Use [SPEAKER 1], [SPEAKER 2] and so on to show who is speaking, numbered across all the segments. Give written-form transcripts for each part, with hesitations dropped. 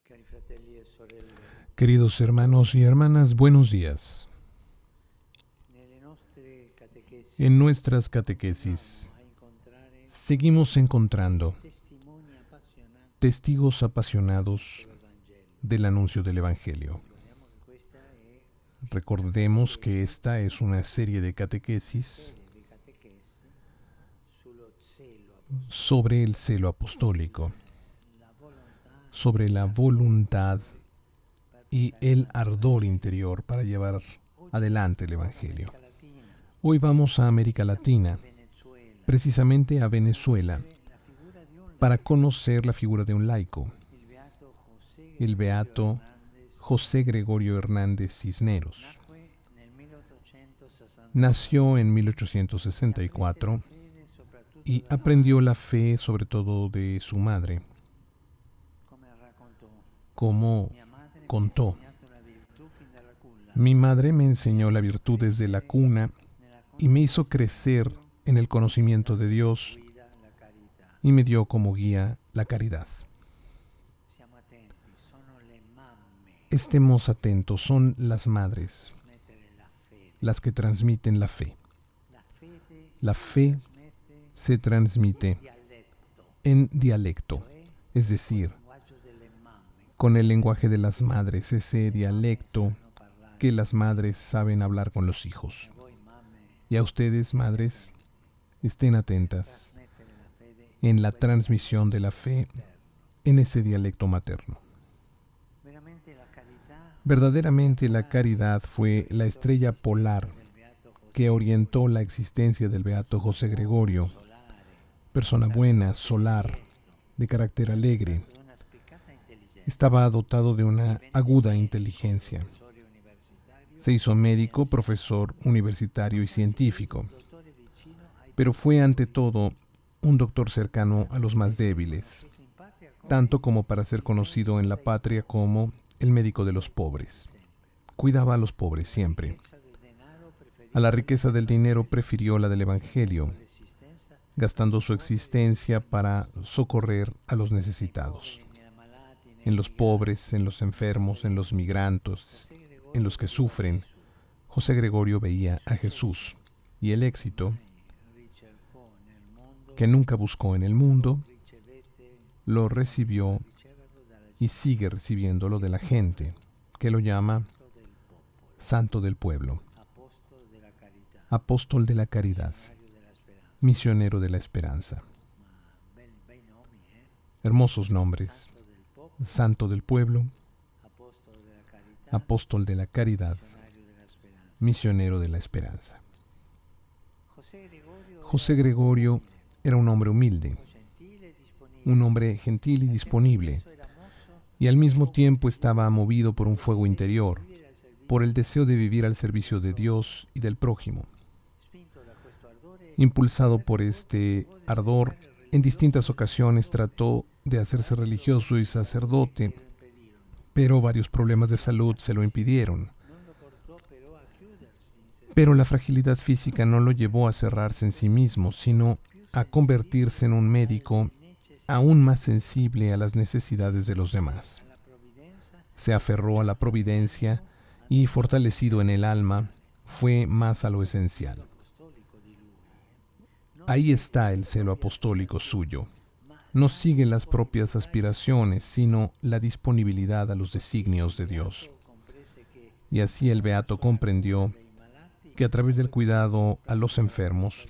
[SPEAKER 1] Cari fratelli e sorelle,
[SPEAKER 2] Queridos hermanos y hermanas, buenos días.
[SPEAKER 1] nelle nostre catechesi
[SPEAKER 2] En nuestras
[SPEAKER 1] continuiamo
[SPEAKER 2] catequesis
[SPEAKER 1] a incontrare
[SPEAKER 2] seguimos encontrando
[SPEAKER 1] testimoni appassionati
[SPEAKER 2] testigos apasionados
[SPEAKER 1] dello Vangelo.
[SPEAKER 2] del anuncio del Evangelio.
[SPEAKER 1] Ricordiamo che questa è
[SPEAKER 2] Recordemos que esta es una serie de catequesis
[SPEAKER 1] serie di catechesi sullo zelo apostolico,
[SPEAKER 2] sobre el celo apostólico,
[SPEAKER 1] la volontà
[SPEAKER 2] sobre la voluntad
[SPEAKER 1] per
[SPEAKER 2] y
[SPEAKER 1] portare
[SPEAKER 2] el
[SPEAKER 1] avanti
[SPEAKER 2] ardor
[SPEAKER 1] l'Evangelo.
[SPEAKER 2] interior para llevar
[SPEAKER 1] Oggi
[SPEAKER 2] adelante el
[SPEAKER 1] andiamo in
[SPEAKER 2] Evangelio.
[SPEAKER 1] America Latina,
[SPEAKER 2] Hoy vamos a América
[SPEAKER 1] precisamente a
[SPEAKER 2] Latina,
[SPEAKER 1] Venezuela,
[SPEAKER 2] precisamente a
[SPEAKER 1] per
[SPEAKER 2] Venezuela,
[SPEAKER 1] conoscere la figura di un
[SPEAKER 2] para
[SPEAKER 1] laico,
[SPEAKER 2] conocer la figura de un laico,
[SPEAKER 1] il beato José
[SPEAKER 2] el
[SPEAKER 1] Gregorio
[SPEAKER 2] beato
[SPEAKER 1] Hernández.
[SPEAKER 2] José Gregorio Hernández Cisneros.
[SPEAKER 1] Nacque nel 1864
[SPEAKER 2] Nació en
[SPEAKER 1] e apprese
[SPEAKER 2] 1864
[SPEAKER 1] la fede soprattutto
[SPEAKER 2] y
[SPEAKER 1] dalla
[SPEAKER 2] aprendió la
[SPEAKER 1] madre,
[SPEAKER 2] fe sobre todo de su madre,
[SPEAKER 1] come raccontò.
[SPEAKER 2] como
[SPEAKER 1] Mia madre mi ha
[SPEAKER 2] contó.
[SPEAKER 1] insegnato la virtù fin dalla culla,
[SPEAKER 2] Mi madre me enseñó la virtud desde la cuna
[SPEAKER 1] nella
[SPEAKER 2] y me hizo
[SPEAKER 1] conoscenza di
[SPEAKER 2] crecer
[SPEAKER 1] Dio,
[SPEAKER 2] en el conocimiento de Dios
[SPEAKER 1] guida la carità.
[SPEAKER 2] y me dio como guía la caridad.
[SPEAKER 1] Siamo attenti, sono le mamme
[SPEAKER 2] Estemos atentos, son las madres
[SPEAKER 1] a trasmettere la fede.
[SPEAKER 2] las que transmiten la fe.
[SPEAKER 1] La fede
[SPEAKER 2] La
[SPEAKER 1] si
[SPEAKER 2] fe
[SPEAKER 1] trasmette
[SPEAKER 2] se transmite
[SPEAKER 1] dialetto,
[SPEAKER 2] en dialecto,
[SPEAKER 1] cioè
[SPEAKER 2] es
[SPEAKER 1] col
[SPEAKER 2] decir,
[SPEAKER 1] linguaggio delle mamme,
[SPEAKER 2] con el lenguaje de las madres, ese dialecto
[SPEAKER 1] sanno parlare.
[SPEAKER 2] que las madres saben hablar con los hijos.
[SPEAKER 1] E voi mamme
[SPEAKER 2] Y a ustedes, madres, estén atentas
[SPEAKER 1] trasmettere la fede
[SPEAKER 2] en la
[SPEAKER 1] quel
[SPEAKER 2] transmisión de la fe
[SPEAKER 1] materno.
[SPEAKER 2] en ese dialecto materno.
[SPEAKER 1] Veramente la carità
[SPEAKER 2] Verdaderamente la caridad fue la estrella polar
[SPEAKER 1] del beato José
[SPEAKER 2] que orientó la existencia del beato José Gregorio,
[SPEAKER 1] solare,
[SPEAKER 2] persona buena, solar, de carácter alegre.
[SPEAKER 1] dotato di una spiccata intelligenza.
[SPEAKER 2] Estaba dotado de una aguda inteligencia.
[SPEAKER 1] Professore universitario,
[SPEAKER 2] Se hizo médico, profesor universitario y científico,
[SPEAKER 1] dottore vicino ai
[SPEAKER 2] pero fue ante todo un doctor cercano a los más débiles,
[SPEAKER 1] conosciuto in patria come
[SPEAKER 2] tanto como para ser conocido en la patria como el médico de los pobres. Cuidaba a los pobres siempre.
[SPEAKER 1] ricchezza del denaro preferito
[SPEAKER 2] A la riqueza del dinero prefirió la del Evangelio,
[SPEAKER 1] l'esistenza
[SPEAKER 2] gastando su existencia para socorrer a los necesitados,
[SPEAKER 1] nei malati, nei
[SPEAKER 2] en los pobres, en los enfermos, en los migrantes, en los que sufren. José Gregorio veía a Jesús y el éxito
[SPEAKER 1] ricercò nel mondo,
[SPEAKER 2] que nunca buscó en el mundo
[SPEAKER 1] ricevette
[SPEAKER 2] lo recibió
[SPEAKER 1] riceverlo dalla
[SPEAKER 2] y sigue recibiéndolo de la gente, que lo llama
[SPEAKER 1] gente del popolo,
[SPEAKER 2] Santo del Pueblo,
[SPEAKER 1] apostolo della carità,
[SPEAKER 2] Apóstol de la Caridad,
[SPEAKER 1] missionario della speranza.
[SPEAKER 2] Misionero de la Esperanza.
[SPEAKER 1] Ma bei nomi,
[SPEAKER 2] Hermosos nombres.
[SPEAKER 1] Santo del popolo,
[SPEAKER 2] Santo del Pueblo,
[SPEAKER 1] apostolo della carità,
[SPEAKER 2] Apóstol de la Caridad,
[SPEAKER 1] missionario della speranza.
[SPEAKER 2] Misionero de la Esperanza.
[SPEAKER 1] José Gregorio
[SPEAKER 2] José
[SPEAKER 1] era
[SPEAKER 2] Gregorio era un hombre humilde,
[SPEAKER 1] gentile e disponibile.
[SPEAKER 2] un hombre gentil y
[SPEAKER 1] Al tempo
[SPEAKER 2] disponible,
[SPEAKER 1] stesso era mosso
[SPEAKER 2] y al mismo tiempo estaba movido por un fuego interior,
[SPEAKER 1] vivere al servizio,
[SPEAKER 2] por el deseo de vivir al servicio de Dios y del prójimo.
[SPEAKER 1] spinto da questo ardore,
[SPEAKER 2] Impulsado por este ardor, en distintas ocasiones trató de hacerse religioso y sacerdote,
[SPEAKER 1] lo impedirono.
[SPEAKER 2] pero varios problemas de salud se lo impidieron.
[SPEAKER 1] Non lo portò però a chiudersi in se
[SPEAKER 2] Pero la fragilidad física no lo llevó a cerrarse en sí mismo, sino a convertirse en un médico aún más sensible a las necesidades de los demás.
[SPEAKER 1] alla provvidenza
[SPEAKER 2] Se aferró a la providencia y, fortalecido en el alma, fue más a lo esencial.
[SPEAKER 1] apostolico di lui. Non
[SPEAKER 2] Ahí está el celo apostólico suyo.
[SPEAKER 1] ma
[SPEAKER 2] No sigue las propias aspiraciones, sino la disponibilidad a los designios de Dios.
[SPEAKER 1] comprese che
[SPEAKER 2] Y así el beato comprendió
[SPEAKER 1] dei malati
[SPEAKER 2] que a través del cuidado a los enfermos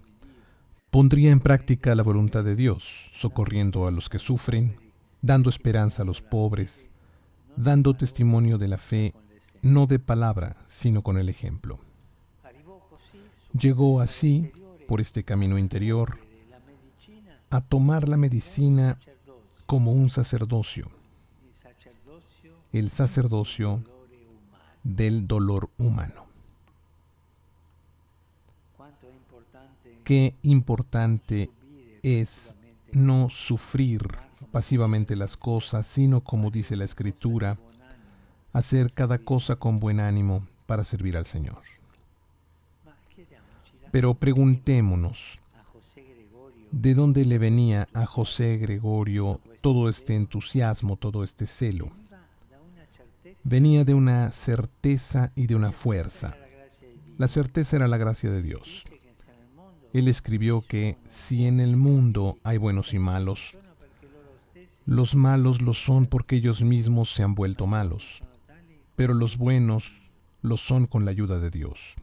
[SPEAKER 2] pondría en práctica la voluntad de Dios, socorriendo a los que sufren, dando esperanza a los pobres, dando testimonio de la fe, no de palabra, sino con el ejemplo.
[SPEAKER 1] arrivò così
[SPEAKER 2] Llegó así, por este camino interior,
[SPEAKER 1] la medicina
[SPEAKER 2] a tomar la medicina
[SPEAKER 1] sacerdocio,
[SPEAKER 2] como un sacerdocio,
[SPEAKER 1] il sacerdocio
[SPEAKER 2] el sacerdocio
[SPEAKER 1] dolore umano.
[SPEAKER 2] del dolor humano.
[SPEAKER 1] Quanto è importante
[SPEAKER 2] Qué importante
[SPEAKER 1] subire
[SPEAKER 2] es
[SPEAKER 1] passivamente
[SPEAKER 2] no sufrir pasivamente las cosas, sino, como dice la Escritura,
[SPEAKER 1] con animo.
[SPEAKER 2] hacer cada cosa con buen ánimo para servir al Señor.
[SPEAKER 1] Ma chiediamoci da
[SPEAKER 2] Pero preguntémonos,
[SPEAKER 1] a José Gregorio
[SPEAKER 2] ¿de dónde le venía a José Gregorio todo este entusiasmo, todo este celo?
[SPEAKER 1] veniva
[SPEAKER 2] venía de una certeza y de una fuerza. La certeza era la gracia de Dios. Él escribió que si en el mundo hay buenos y malos, los malos lo son porque ellos mismos se han vuelto malos, pero los buenos lo son con la ayuda de Dios.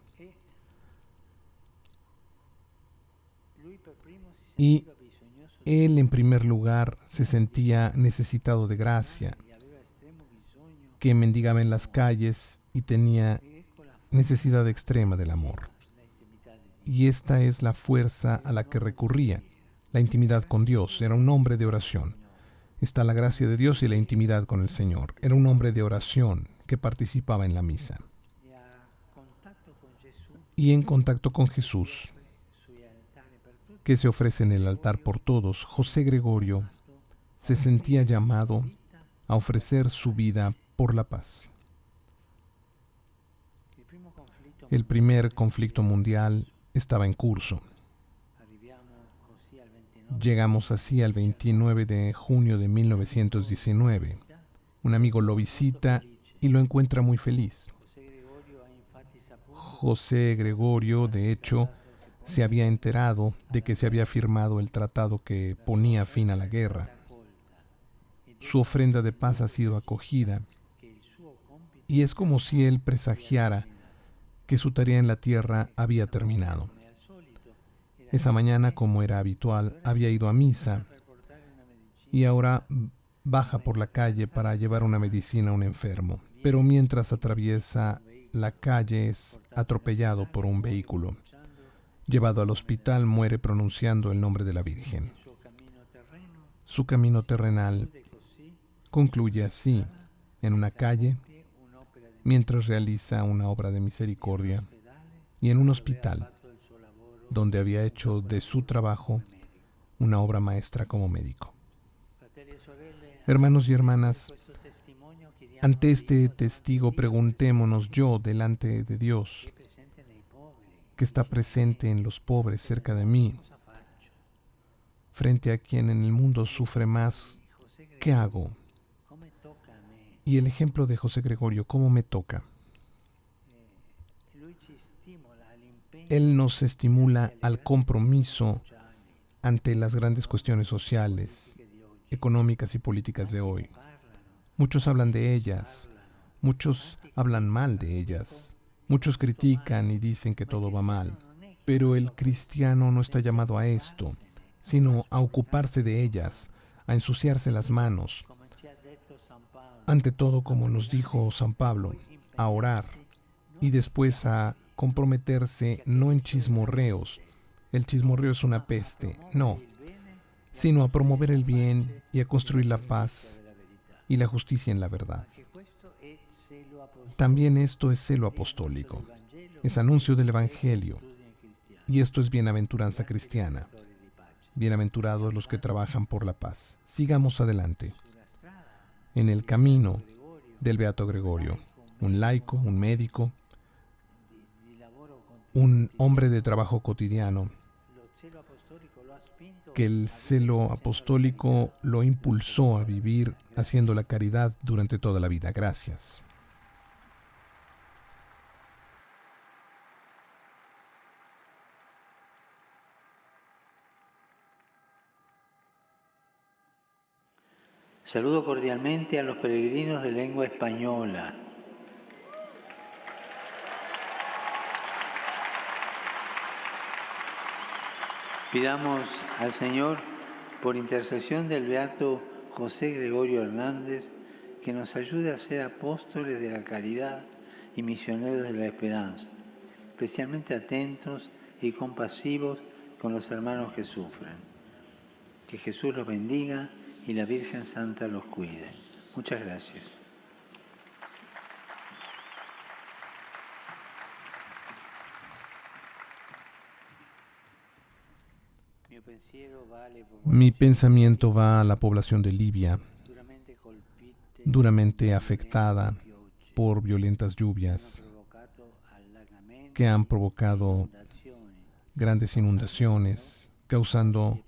[SPEAKER 2] Y él, en primer lugar, se sentía necesitado de gracia, que mendigaba en las calles y tenía necesidad extrema del amor. Y esta es la fuerza a la que recurría, la intimidad con Dios. Era un hombre de oración. Está la gracia de Dios y la intimidad con el Señor. Era un hombre de oración que participaba en la misa. Y en contacto con Jesús, que se ofrece en el altar por todos, José Gregorio se sentía llamado a ofrecer su vida por la paz. El primer conflicto mundial estaba en curso. Llegamos así al 29 de junio de 1919. Un amigo lo visita y lo encuentra muy feliz. José Gregorio, de hecho, se había enterado de que se había firmado el tratado que ponía fin a la guerra. Su ofrenda de paz ha sido acogida y es como si él presagiara que su tarea en la tierra había terminado. Esa mañana, como era habitual, había ido a misa y ahora baja por la calle para llevar una medicina a un enfermo. Pero mientras atraviesa la calle es atropellado por un vehículo. Llevado al hospital, muere pronunciando el nombre de la Virgen. Su camino terrenal concluye así, en una calle, mientras realiza una obra de misericordia, y en un hospital, donde había hecho de su trabajo una obra maestra como médico. Hermanos y hermanas, ante este testigo preguntémonos yo delante de Dios, que está presente en los pobres cerca de mí, frente a quien en el mundo sufre más, ¿qué hago? Y el ejemplo de José Gregorio, ¿cómo me toca? Él nos estimula al compromiso ante las grandes cuestiones sociales, económicas y políticas de hoy. Muchos hablan de ellas, muchos hablan mal de ellas, muchos critican y dicen que todo va mal. Pero el cristiano no está llamado a esto, sino a ocuparse de ellas, a ensuciarse las manos. Ante todo, como nos dijo San Pablo, a orar y después a comprometerse no en chismorreos. El chismorreo es una peste, no, sino a promover el bien y a construir la paz y la justicia en la verdad. También esto es celo apostólico, es anuncio del Evangelio, y esto es bienaventuranza cristiana. Bienaventurados los que trabajan por la paz. Sigamos adelante, en el camino del Beato Gregorio, un laico, un médico, un hombre de trabajo cotidiano, que el celo apostólico lo impulsó a vivir haciendo la caridad durante toda la vida. Gracias.
[SPEAKER 1] Saludo cordialmente a los peregrinos de lengua española. Pidamos al Señor, por intercesión del Beato José Gregorio Hernández, que nos ayude a ser apóstoles de la caridad y misioneros de la esperanza, especialmente atentos y compasivos con los hermanos que sufren. Que Jesús los bendiga y la Virgen Santa los cuide. Muchas gracias.
[SPEAKER 2] Mi pensamiento va a la población de Libia, duramente afectada por violentas lluvias que han provocado grandes inundaciones, causando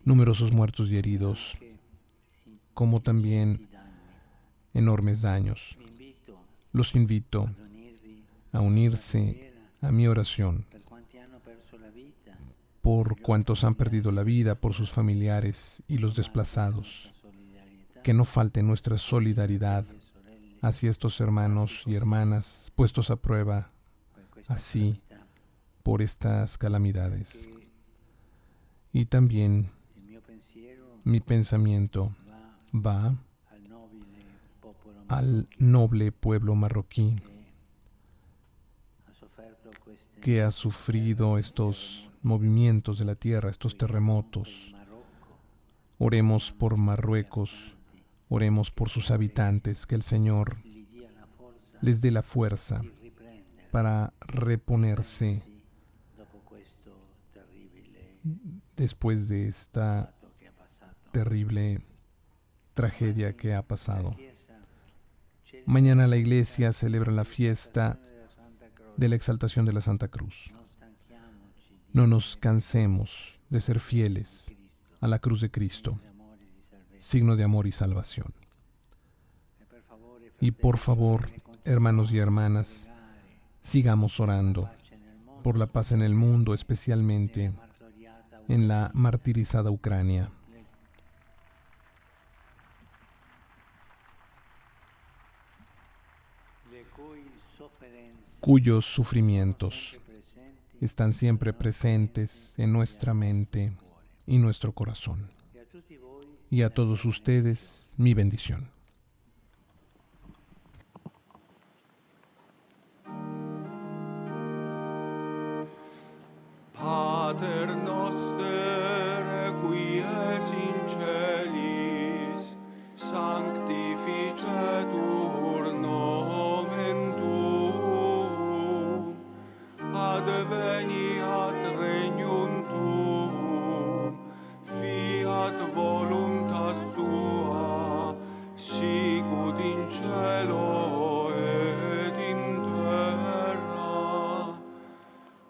[SPEAKER 2] numerosos muertos y heridos, como también enormes daños. Los invito
[SPEAKER 1] ad unirvi
[SPEAKER 2] a unirse a mi oración
[SPEAKER 1] per quanti hanno perso la vita,
[SPEAKER 2] por cuantos han perdido la vida, por sus familiares y los desplazados. Que no falte nuestra solidaridad hacia estos hermanos y hermanas puestos a prueba así por estas calamidades. Y también
[SPEAKER 1] il mio pensiero
[SPEAKER 2] mi pensamiento
[SPEAKER 1] va
[SPEAKER 2] va
[SPEAKER 1] al nobile popolo
[SPEAKER 2] al noble pueblo marroquí
[SPEAKER 1] che ha sofferto queste
[SPEAKER 2] que ha sufrido estos movimientos de la tierra, estos terremotos.
[SPEAKER 1] Marocco,
[SPEAKER 2] Oremos por Marruecos, oremos por sus habitantes, que el Señor
[SPEAKER 1] gli dia la forza
[SPEAKER 2] les dé la fuerza
[SPEAKER 1] di riprendere
[SPEAKER 2] para reponerse
[SPEAKER 1] dopo questo terribile
[SPEAKER 2] después de esta
[SPEAKER 1] fatto che ha passato.
[SPEAKER 2] terrible tragedia que ha pasado.
[SPEAKER 1] La Chiesa celebra
[SPEAKER 2] Mañana la Iglesia celebra la fiesta
[SPEAKER 1] della Santa Croce.
[SPEAKER 2] de la exaltación de la Santa Cruz.
[SPEAKER 1] Non stanchiamoci di
[SPEAKER 2] No nos cansemos de ser fieles
[SPEAKER 1] Cristo,
[SPEAKER 2] a la cruz de Cristo,
[SPEAKER 1] di amore e di salvezza.
[SPEAKER 2] signo de amor y salvación.
[SPEAKER 1] E per favore,
[SPEAKER 2] Y por favor,
[SPEAKER 1] fratelli,
[SPEAKER 2] hermanos y hermanas,
[SPEAKER 1] pregare
[SPEAKER 2] sigamos orando
[SPEAKER 1] pace nel mondo,
[SPEAKER 2] por la paz en el mundo, especialmente
[SPEAKER 1] martoriata
[SPEAKER 2] en la martirizada Ucrania,
[SPEAKER 1] le cui sofferenze
[SPEAKER 2] cuyos sufrimientos
[SPEAKER 1] presenti
[SPEAKER 2] están siempre presentes en nuestra mente y nuestro corazón.
[SPEAKER 1] e a tutti voi
[SPEAKER 2] Y a todos ustedes, mi bendición.
[SPEAKER 3] Pater noster, qui es in celis, sanctificetur nomen tuum, adveniat regnum tuum, fiat voluntas tua, sicut in cielo et in terra.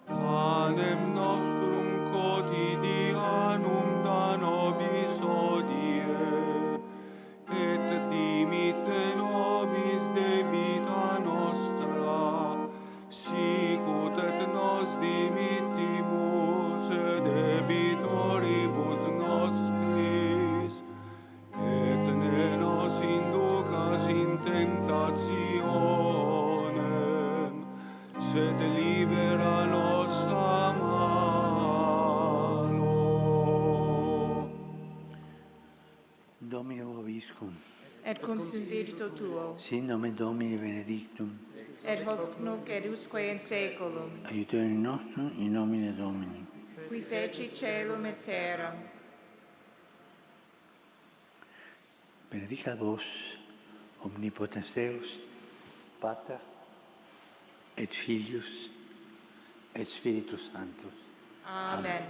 [SPEAKER 3] Panem nostrum quotidianum da nobis hodie, et dimitte nobis debita nostra, sicut et nos dimittimus debitoribus nostris, et ne nos inducas in tentationem, sed libera nos a malo.
[SPEAKER 1] Domine vobiscum,
[SPEAKER 4] Et cum spiritu tuo,
[SPEAKER 1] sin nomen Domini benedictum,
[SPEAKER 4] et hoc nunc et usque in saeculum,
[SPEAKER 1] aiutorium nostrum in nomine Domini.
[SPEAKER 4] qui feci caelum et terram.
[SPEAKER 1] Benedicat vos, omnipotens Deus, Pater, et Filius, et Spiritus Sanctus.
[SPEAKER 4] Amen.